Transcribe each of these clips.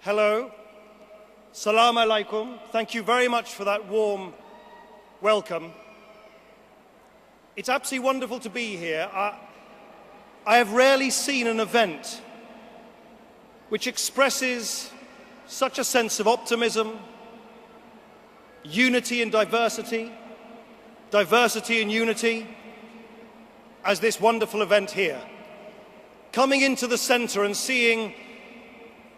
Hello. Salam alaikum. Thank you very much for that warm welcome. It's absolutely wonderful to be here. I have rarely seen an event which expresses such a sense of optimism, unity and diversity, diversity and unity, as this wonderful event here. Coming into the centre and seeing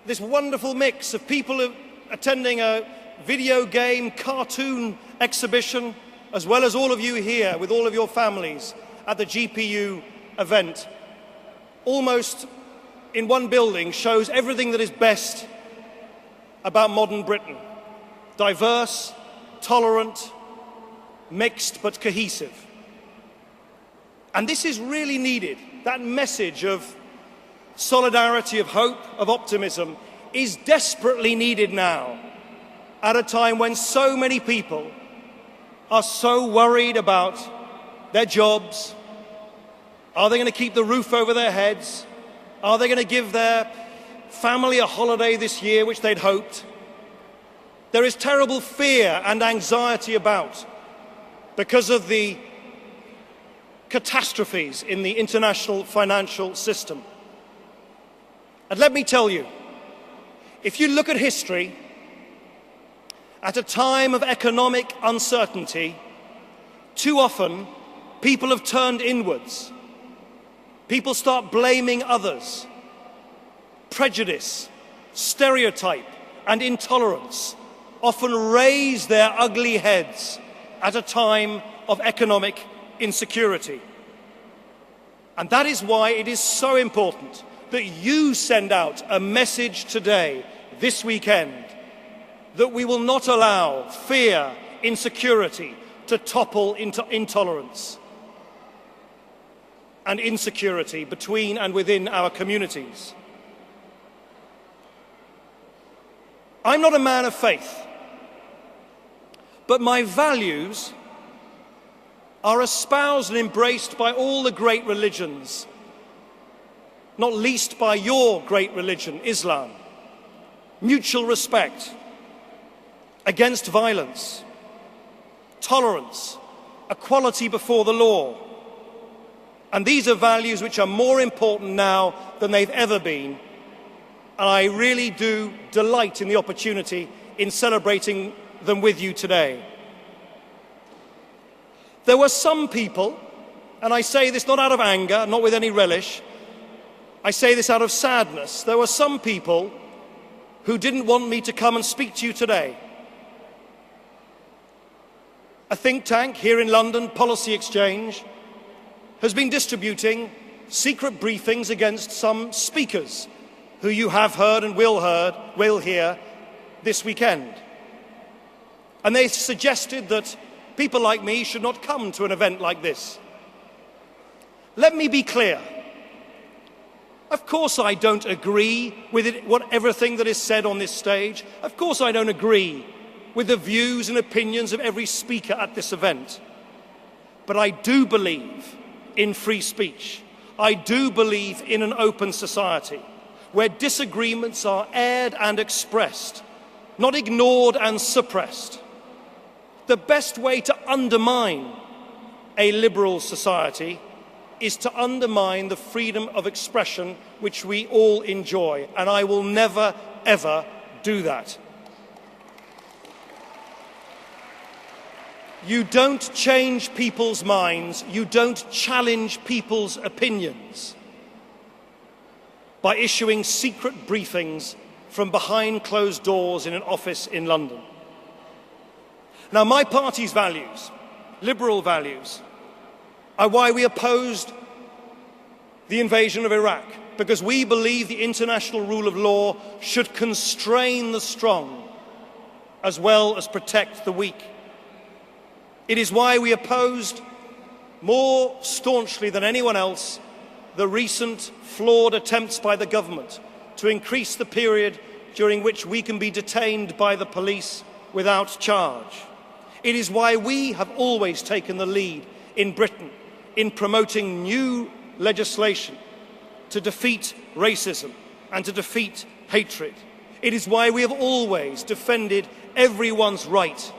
this wonderful mix of people attending a video game, cartoon exhibition, as well as all of you here with all of your families at the GPU event, almost in one building, shows everything that is best about modern Britain. Diverse, tolerant, mixed but cohesive. And this is really needed. That message of solidarity, of hope, of optimism is desperately needed now, at a time when so many people are so worried about their jobs. Are they going to keep the roof over their heads? Are they going to give their family a holiday this year, which they'd hoped? There is terrible fear and anxiety about because of the catastrophes in the international financial system. And let me tell you, if you look at history, at a time of economic uncertainty, too often people have turned inwards. People start blaming others. Prejudice, stereotype, and intolerance often raise their ugly heads at a time of economic insecurity. And that is why it is so important that you send out a message today, this weekend, that we will not allow fear, insecurity to topple into intolerance and insecurity between and within our communities. I'm not a man of faith, but my values are espoused and embraced by all the great religions, not least by your great religion, Islam. Mutual respect, against violence, tolerance, equality before the law. And these are values which are more important now than they've ever been. And I really do delight in the opportunity in celebrating them with you today. There were some people, and I say this not out of anger, not with any relish, I say this out of sadness. There were some people who didn't want me to come and speak to you today. A think tank here in London, Policy Exchange, has been distributing secret briefings against some speakers who you have heard and will hear this weekend. And they suggested that people like me should not come to an event like this. Let me be clear. Of course I don't agree with everything that is said on this stage. Of course I don't agree with the views and opinions of every speaker at this event. But I do believe in free speech. I do believe in an open society where disagreements are aired and expressed, not ignored and suppressed. The best way to undermine a liberal society is to undermine the freedom of expression which we all enjoy, and I will never, ever do that. You don't change people's minds, you don't challenge people's opinions by issuing secret briefings from behind closed doors in an office in London. Now, my party's values, liberal values, are why we opposed the invasion of Iraq, because we believe the international rule of law should constrain the strong as well as protect the weak. It is why we opposed more staunchly than anyone else the recent flawed attempts by the government to increase the period during which we can be detained by the police without charge. It is why we have always taken the lead in Britain in promoting new legislation to defeat racism and to defeat hatred. It is why we have always defended everyone's right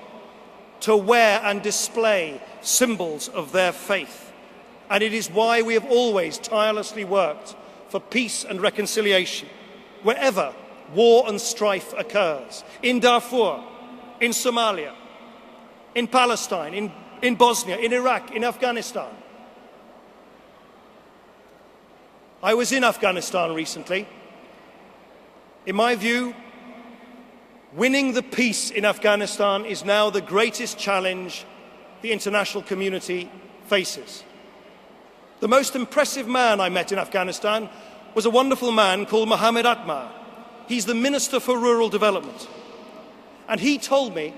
to wear and display symbols of their faith. And it is why we have always tirelessly worked for peace and reconciliation wherever war and strife occurs. In Darfur, in Somalia, in Palestine, in Bosnia, in Iraq, in Afghanistan. I was in Afghanistan recently. In my view, winning the peace in Afghanistan is now the greatest challenge the international community faces. The most impressive man I met in Afghanistan was a wonderful man called Mohammed Atmar. He's the Minister for Rural Development. And he told me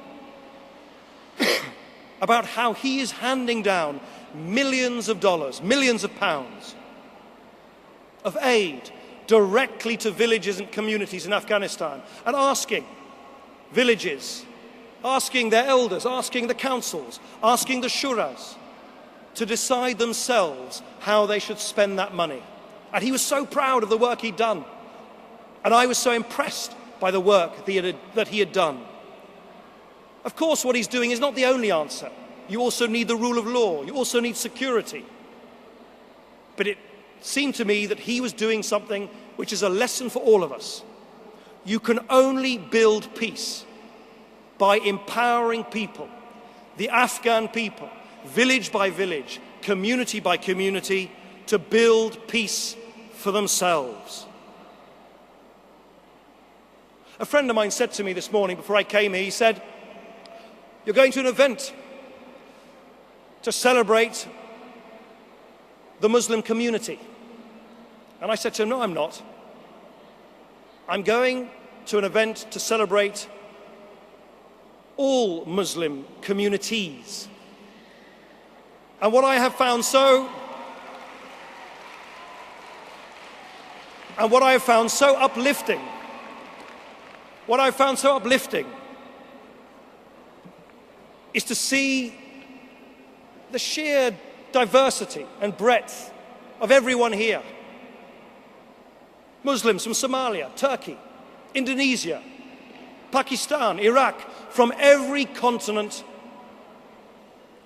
about how he is handing down millions of dollars, millions of pounds of aid directly to villages and communities in Afghanistan, and asking villages, asking their elders, asking the councils, asking the shuras to decide themselves how they should spend that money. And he was so proud of the work he'd done. And I was so impressed by the work that he had done. Of course, what he's doing is not the only answer. You also need the rule of law. You also need security. But it seemed to me that he was doing something which is a lesson for all of us. You can only build peace by empowering people, the Afghan people, village by village, community by community, to build peace for themselves. A friend of mine said to me this morning before I came here, he said, "You're going to an event to celebrate the Muslim community." And I said to him, "No, I'm not. I'm going to an event to celebrate all Muslim communities." And what I have found so uplifting, is to see the sheer diversity and breadth of everyone here. Muslims from Somalia, Turkey, Indonesia, Pakistan, Iraq, from every continent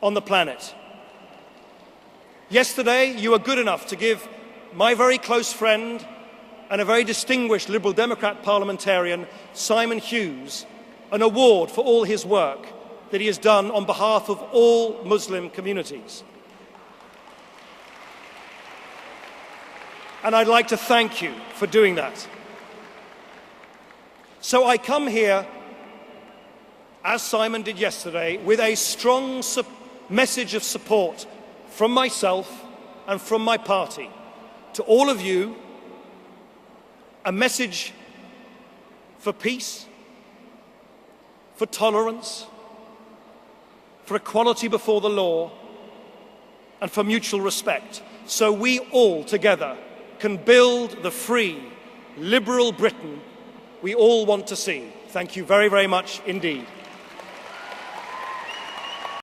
on the planet. Yesterday, you were good enough to give my very close friend and a very distinguished Liberal Democrat parliamentarian, Simon Hughes, an award for all his work that he has done on behalf of all Muslim communities. And I'd like to thank you for doing that. So I come here, as Simon did yesterday, with a strong message of support from myself and from my party to all of you, a message for peace, for tolerance, for equality before the law, and for mutual respect, so we all together can build the free, liberal Britain we all want to see. Thank you very, very much indeed.